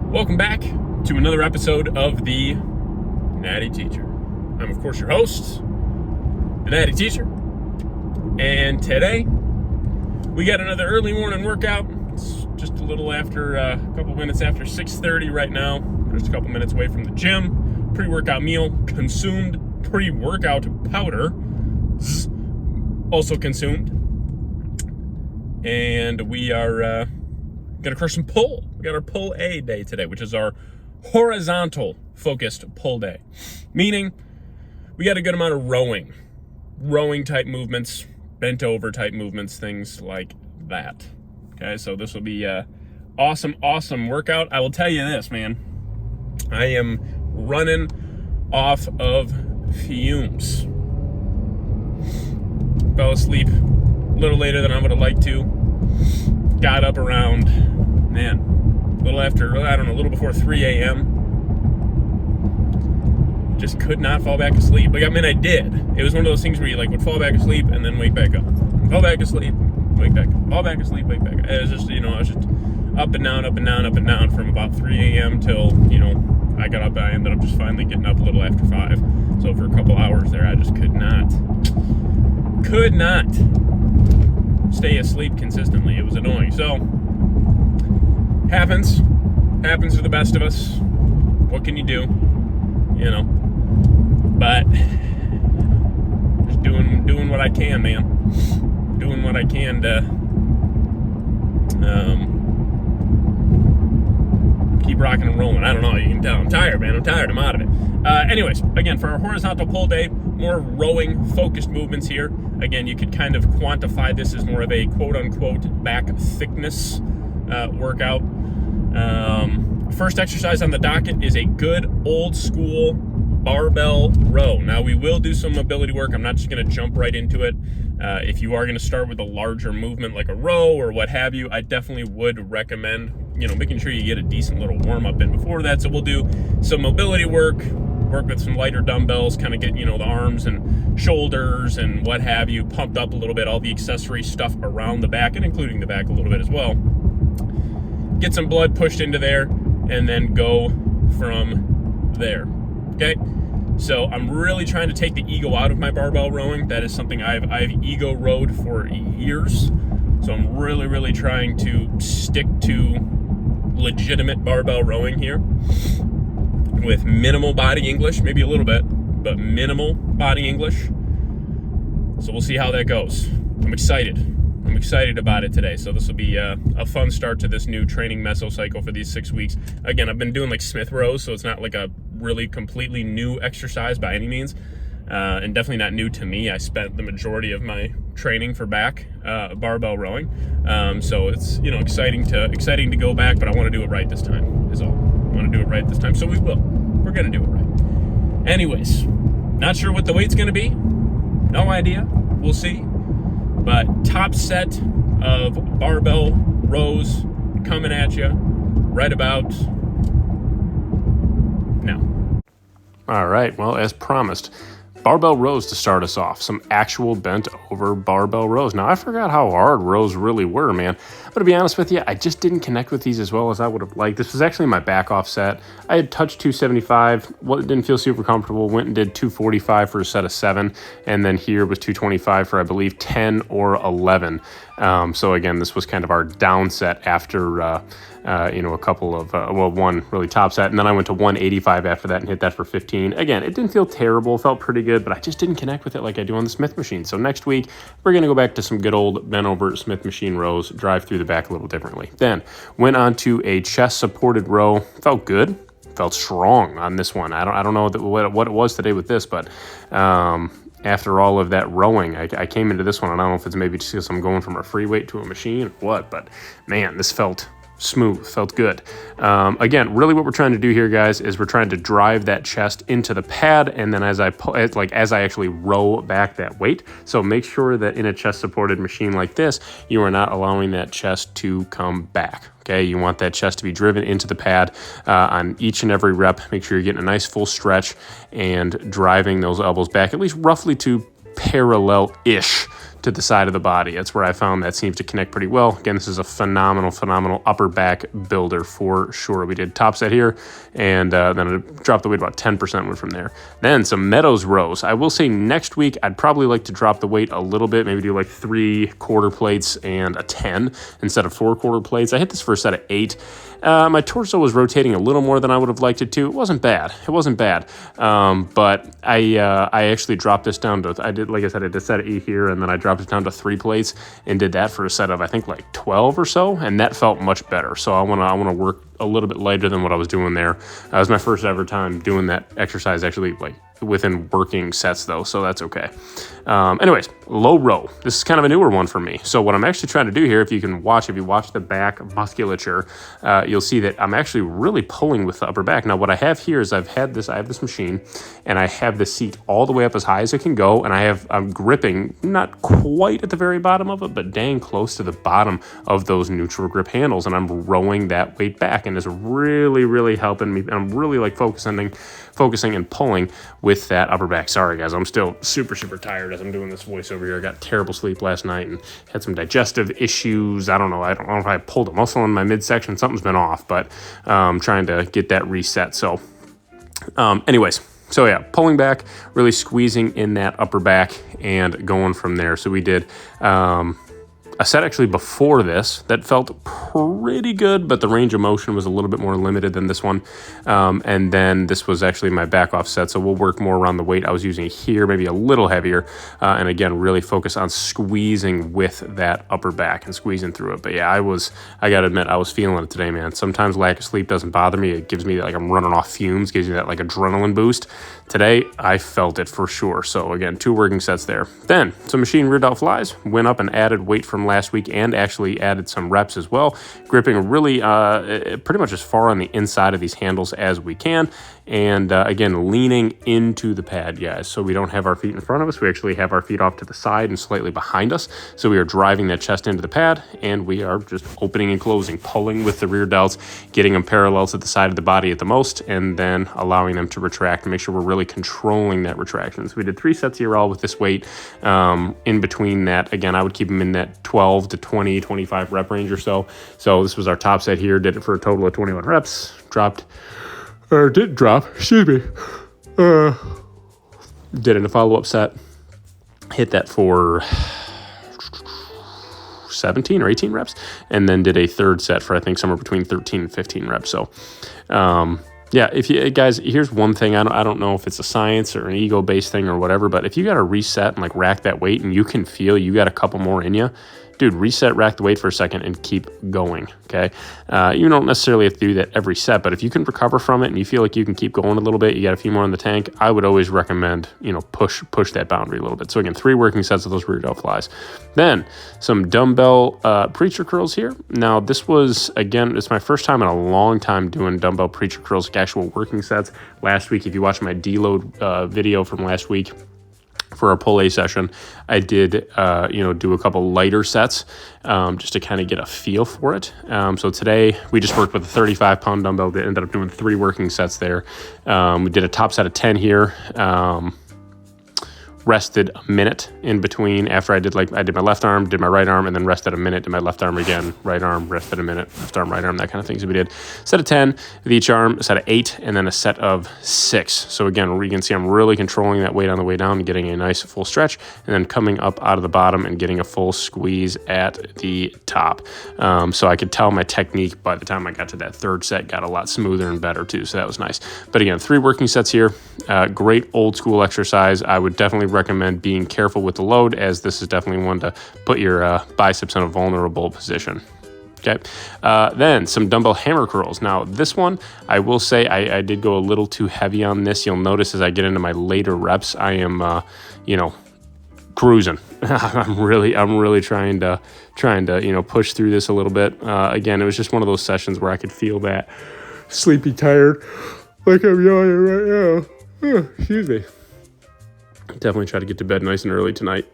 Welcome back to another episode of the Natty Teacher. I'm, of course, your host, the Natty Teacher. And today, we got another early morning workout. It's just a little after, a couple minutes after 6:30 right now. Just a couple minutes away from the gym. Pre-workout meal consumed. Pre-workout powder also consumed. And we are going to crush some pull. We got our pull A day today, which is our horizontal focused pull day. Meaning we got a good amount of rowing type movements, bent over type movements, things like that. Okay, so this will be a awesome workout. I will tell you this, man. I am running off of fumes. Fell asleep a little later than I would have liked to. Got up around, a little after, I don't know, a little before 3 a.m. Just could not fall back asleep. Like, I mean, I did. It was one of those things where you would fall back asleep and then wake back up. Fall back asleep, wake back up. Fall back asleep, wake back up. It was just, I was just up and down from about 3 a.m. till, I got up. I ended up just finally getting up a little after 5. So for a couple hours there, I just could not stay asleep consistently. It was annoying. So, happens to the best of us. What can you do? But just doing what I can, man. Doing what I can to keep rocking and rolling. I don't know. You can tell I'm tired, man. I'm tired. I'm out of it. Anyways, again, for our horizontal pull day, more rowing focused movements here. Again, you could kind of quantify this as more of a quote-unquote back thickness workout. First exercise on the docket is a good old school barbell row. Now, we will do some mobility work. I'm not just going to jump right into it. If you are going to start with a larger movement like a row or what have you, I definitely would recommend, making sure you get a decent little warm-up in before that. So we'll do some mobility work with some lighter dumbbells, kind of get, the arms and shoulders and what have you pumped up a little bit, all the accessory stuff around the back and including the back a little bit as well. Get some blood pushed into there and then go from there. Okay? So I'm really trying to take the ego out of my barbell rowing. That is something I've ego rowed for years. So I'm really trying to stick to legitimate barbell rowing here with minimal body English, maybe a little bit, but minimal body English. So we'll see how that goes. I'm excited about it today. So this will be a fun start to this new training mesocycle for these 6 weeks. Again, I've been doing Smith rows, so it's not like a really completely new exercise by any means, and definitely not new to me. I spent the majority of my training for back barbell rowing, so it's exciting to go back. But I want to do it right this time. Is all. I want to do it right this time, so we will. We're gonna do it right. Anyways, not sure what the weight's gonna be. No idea. We'll see. But top set of barbell rows coming at you right about now. All right, well, as promised, barbell rows to start us off. Some actual bent over barbell rows. Now, I forgot how hard rows really were, man. But to be honest with you, I just didn't connect with these as well as I would have liked. This was actually my back off set. I had touched 275. Well, it didn't feel super comfortable. Went and did 245 for a set of 7. And then here was 225 for, I believe, 10 or 11. So again, this was kind of our down set after, a couple of, one really top set. And then I went to 185 after that and hit that for 15. Again, it didn't feel terrible. Felt pretty good, but I just didn't connect with it like I do on the Smith machine. So next week, we're going to go back to some good old bent over Smith machine rows, drive through the back a little differently. Then went on to a chest supported row. Felt good. Felt strong on this one. I don't know what it was today with this, but after all of that rowing, I came into this one, and I don't know if it's maybe just because I'm going from a free weight to a machine or what, but man, this felt smooth, felt good. Again, really what we're trying to do here, guys, is we're trying to drive that chest into the pad, and then as I actually row back that weight. So make sure that in a chest supported machine like this, you are not allowing that chest to come back. Okay, you want that chest to be driven into the pad on each and every rep. Make sure you're getting a nice full stretch and driving those elbows back at least roughly to parallel-ish to to the side of the body. That's where I found that seems to connect pretty well. Again, this is a phenomenal upper back builder for sure. We did top set here, and then I dropped the weight about 10% went from there. Then some Meadows rows. I will say next week, I'd probably like to drop the weight a little bit, maybe do like 3 quarter plates and a 10 instead of 4 quarter plates. I hit this for a set of 8. My torso was rotating a little more than I would have liked it to. It wasn't bad. But I actually dropped this down to, like I said, I did a set of 8 here, and then I dropped it down to 3 plates and did that for a set of, I think, like 12 or so, and that felt much better. So I want to work a little bit lighter than what I was doing there. It was my first ever time doing that exercise, actually, like within working sets though, so that's okay. Anyways, low row. This is kind of a newer one for me. So what I'm actually trying to do here, if you watch the back musculature, you'll see that I'm actually really pulling with the upper back. Now what I have here is I have this machine, and I have the seat all the way up as high as it can go, and I'm gripping not quite at the very bottom of it, but dang close to the bottom of those neutral grip handles, and I'm rowing that weight back, and it's really helping me. I'm really like focusing and pulling with that upper back. Sorry guys, I'm still super tired as I'm doing this voiceover here. I got terrible sleep last night and had some digestive issues. I don't know if I pulled a muscle in my midsection. Something's been off, but trying to get that reset. So anyways, so yeah, pulling back, really squeezing in that upper back and going from there. So we did a set actually before this that felt pretty good, but the range of motion was a little bit more limited than this one. And then this was actually my back off set, so we'll work more around the weight I was using here, maybe a little heavier. And again, really focus on squeezing with that upper back and squeezing through it. But yeah, I gotta admit, I was feeling it today, man. Sometimes lack of sleep doesn't bother me. It gives me like I'm running off fumes, gives you that like adrenaline boost. Today, I felt it for sure. So again, 2 working sets there. Then some machine rear delt flies, went up and added weight from last week and actually added some reps as well, gripping really pretty much as far on the inside of these handles as we can, and again leaning into the pad, guys, so we don't have our feet in front of us. We actually have our feet off to the side and slightly behind us, so we are driving that chest into the pad, and we are just opening and closing, pulling with the rear delts, getting them parallel to the side of the body at the most, and then allowing them to retract and make sure we're really controlling that retraction. So we did 3 sets here all with this weight. In between that, again, I would keep them in that 12 to 20, 25 rep range or so. So this was our top set here, did it for a total of 21 reps, didn't drop, excuse me. Did it in a follow-up set, hit that for 17 or 18 reps, and then did a third set for I think somewhere between 13 and 15 reps. So yeah, if you guys, here's one thing, I don't know if it's a science or an ego-based thing or whatever, but if you got to reset and like rack that weight and you can feel you got a couple more in you, dude, reset, rack the weight for a second and keep going, okay? You don't necessarily have to do that every set, but if you can recover from it and you feel like you can keep going a little bit, you got a few more in the tank, I would always recommend, push that boundary a little bit. So again, 3 working sets of those rear delt flies. Then some dumbbell preacher curls here. Now this was, again, it's my first time in a long time doing dumbbell preacher curls, like actual working sets. Last week, if you watch my deload video from last week, for our pull A session, I did, do a couple lighter sets just to kind of get a feel for it. So today we just worked with a 35-pound dumbbell that ended up doing 3 working sets there. We did a top set of 10 here. Rested a minute in between after I did my left arm, did my right arm, and then rested a minute, did my left arm again, right arm, rested a minute, left arm, right arm, that kind of thing. So we did a set of 10 with each arm, a set of 8, and then a set of 6. So again, you can see I'm really controlling that weight on the way down and getting a nice full stretch, and then coming up out of the bottom and getting a full squeeze at the top. So I could tell my technique by the time I got to that third set got a lot smoother and better too, so that was nice. But again, 3 working sets here, great old school exercise. I would definitely recommend being careful with the load, as this is definitely one to put your biceps in a vulnerable position. Okay, then some dumbbell hammer curls. Now this one, I will say I did go a little too heavy on this. You'll notice as I get into my later reps, I am, cruising. I'm really trying to push through this a little bit. Again, it was just one of those sessions where I could feel that sleepy, tired, like I'm yawning right now. Excuse me. Definitely try to get to bed nice and early tonight.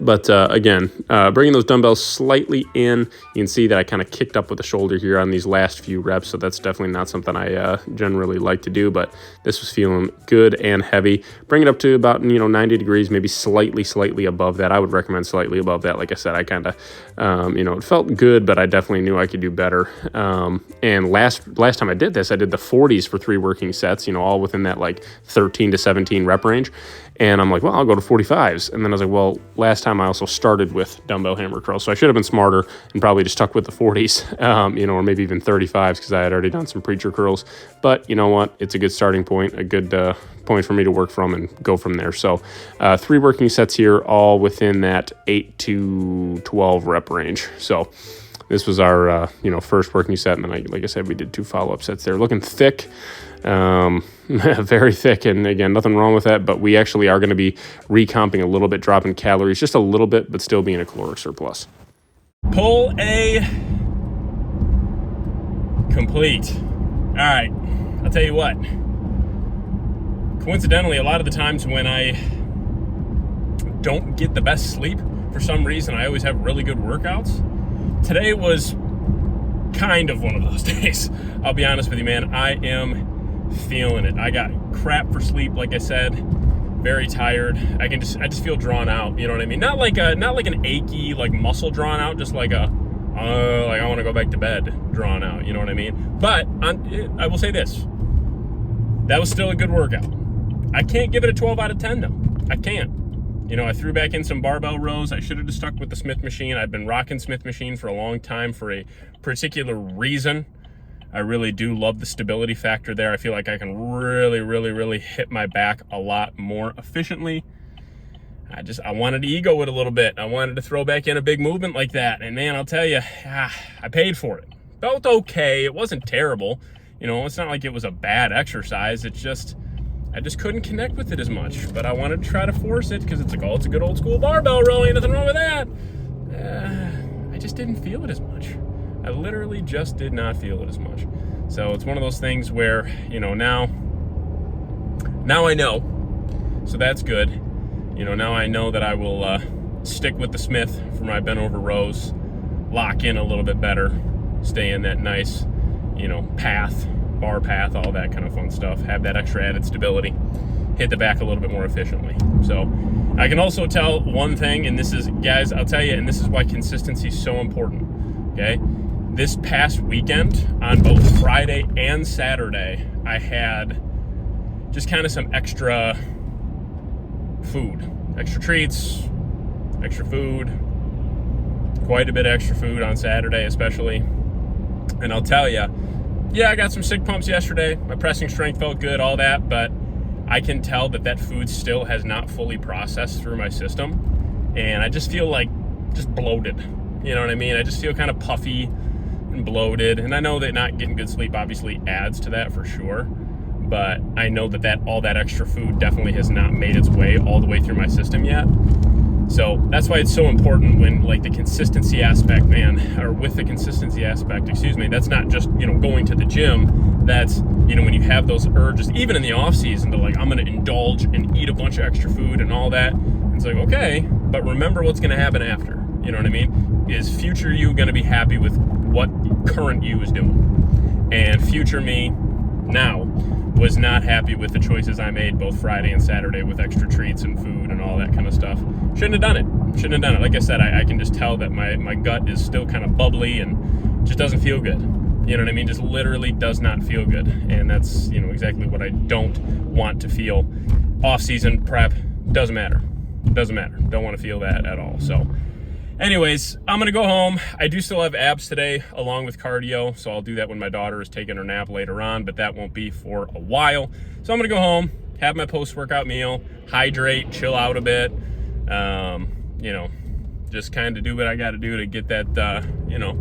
But again, bringing those dumbbells slightly in, you can see that I kind of kicked up with the shoulder here on these last few reps, so that's definitely not something I generally like to do, but this was feeling good and heavy. Bring it up to about 90 degrees, maybe slightly above that. I would recommend slightly above that. Like I said, I kind of it felt good, but I definitely knew I could do better. And last time I did this, I did the 40s for 3 working sets, all within that like 13 to 17 rep range. And I'm like, well, I'll go to 45s. And then I was like, well, last time I also started with dumbbell hammer curls, so I should have been smarter and probably just stuck with the 40s, or maybe even 35s, because I had already done some preacher curls. But you know what? It's a good starting point, a good point for me to work from and go from there. So 3 working sets here, all within that 8 to 12 rep range. So this was our first working set, and then like I said, we did 2 follow-up sets there. Looking thick. Very thick, and again, nothing wrong with that, but we actually are going to be recomping a little bit, dropping calories just a little bit, but still being a caloric surplus. Pull A complete. All right, I'll tell you what. Coincidentally, a lot of the times when I don't get the best sleep, for some reason, I always have really good workouts. Today was kind of one of those days. I'll be honest with you, man. I am feeling it. I got crap for sleep, like I said, very tired. I just feel drawn out, you know what I mean? Not like an achy, like muscle drawn out, just like I want to go back to bed drawn out, you know what I mean? But I will say this, that was still a good workout. I can't give it a 12 out of 10 though. I can't. I threw back in some barbell rows. I should have just stuck with the Smith machine. I've been rocking Smith machine for a long time for a particular reason. I really do love the stability factor there. I feel like I can really hit my back a lot more efficiently. I wanted to ego it a little bit. I wanted to throw back in a big movement like that. And man, I'll tell you, I paid for it. Felt okay. It wasn't terrible. It's not like it was a bad exercise. It's just, I just couldn't connect with it as much. But I wanted to try to force it because it's like, oh, it's a good old school barbell row. Ain't nothing wrong with that. I just didn't feel it as much. I literally just did not feel it as much. So it's one of those things where, now I know. So that's good. Now I know that I will stick with the Smith for my bent over rows, lock in a little bit better, stay in that nice, path, bar path, all that kind of fun stuff, have that extra added stability, hit the back a little bit more efficiently. So I can also tell one thing, and this is, guys, I'll tell you, and this is why consistency is so important, okay? This past weekend, on both Friday and Saturday, I had just kind of some extra food, extra treats, extra food, quite a bit of extra food on Saturday especially. And I'll tell you, yeah, I got some sig pumps yesterday. My pressing strength felt good, all that, but I can tell that food still has not fully processed through my system. And I just feel like just bloated. You know what I mean? I just feel kind of puffy and bloated, and I know that not getting good sleep obviously adds to that for sure, but I know that all that extra food definitely has not made its way all the way through my system yet. So that's why it's so important when, like, the consistency aspect, with the consistency aspect, that's not just, going to the gym. That's, when you have those urges, even in the off season, to like, I'm going to indulge and eat a bunch of extra food and all that. It's like, okay, but remember what's going to happen after. You know what I mean? Is future you going to be happy with what current you is doing? And future me now was not happy with the choices I made both Friday and Saturday with extra treats and food and all that kind of stuff. Shouldn't have done it. Like I said, I can just tell that my gut is still kind of bubbly and just doesn't feel good. You know what I mean? Just literally does not feel good. And that's, exactly what I don't want to feel. Off-season prep, doesn't matter. Don't want to feel that at all. So anyways, I'm going to go home. I do still have abs today along with cardio, so I'll do that when my daughter is taking her nap later on, but that won't be for a while. So I'm going to go home, have my post-workout meal, hydrate, chill out a bit, just kind of do what I got to do to get that,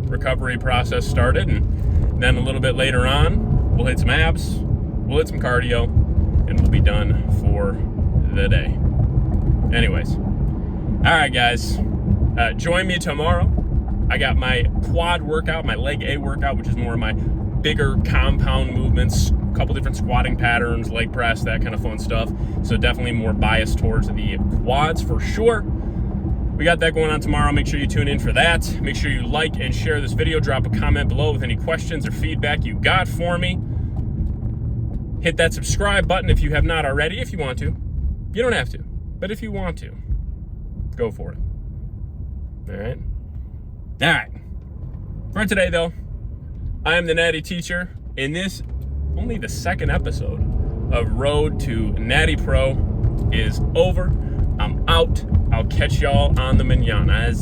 recovery process started. And then a little bit later on, we'll hit some abs, we'll hit some cardio, and we'll be done for the day. Anyways, all right, guys. Join me tomorrow. I got my quad workout, my leg A workout, which is more of my bigger compound movements, a couple different squatting patterns, leg press, that kind of fun stuff. So definitely more biased towards the quads for sure. We got that going on tomorrow. Make sure you tune in for that. Make sure you like and share this video. Drop a comment below with any questions or feedback you got for me. Hit that subscribe button if you have not already, if you want to. You don't have to, but if you want to, go for it. All right? All right. For today, though, I am the Natty Teacher. In this, only the second episode of Road to Natty Pro is over. I'm out. I'll catch y'all on the manana.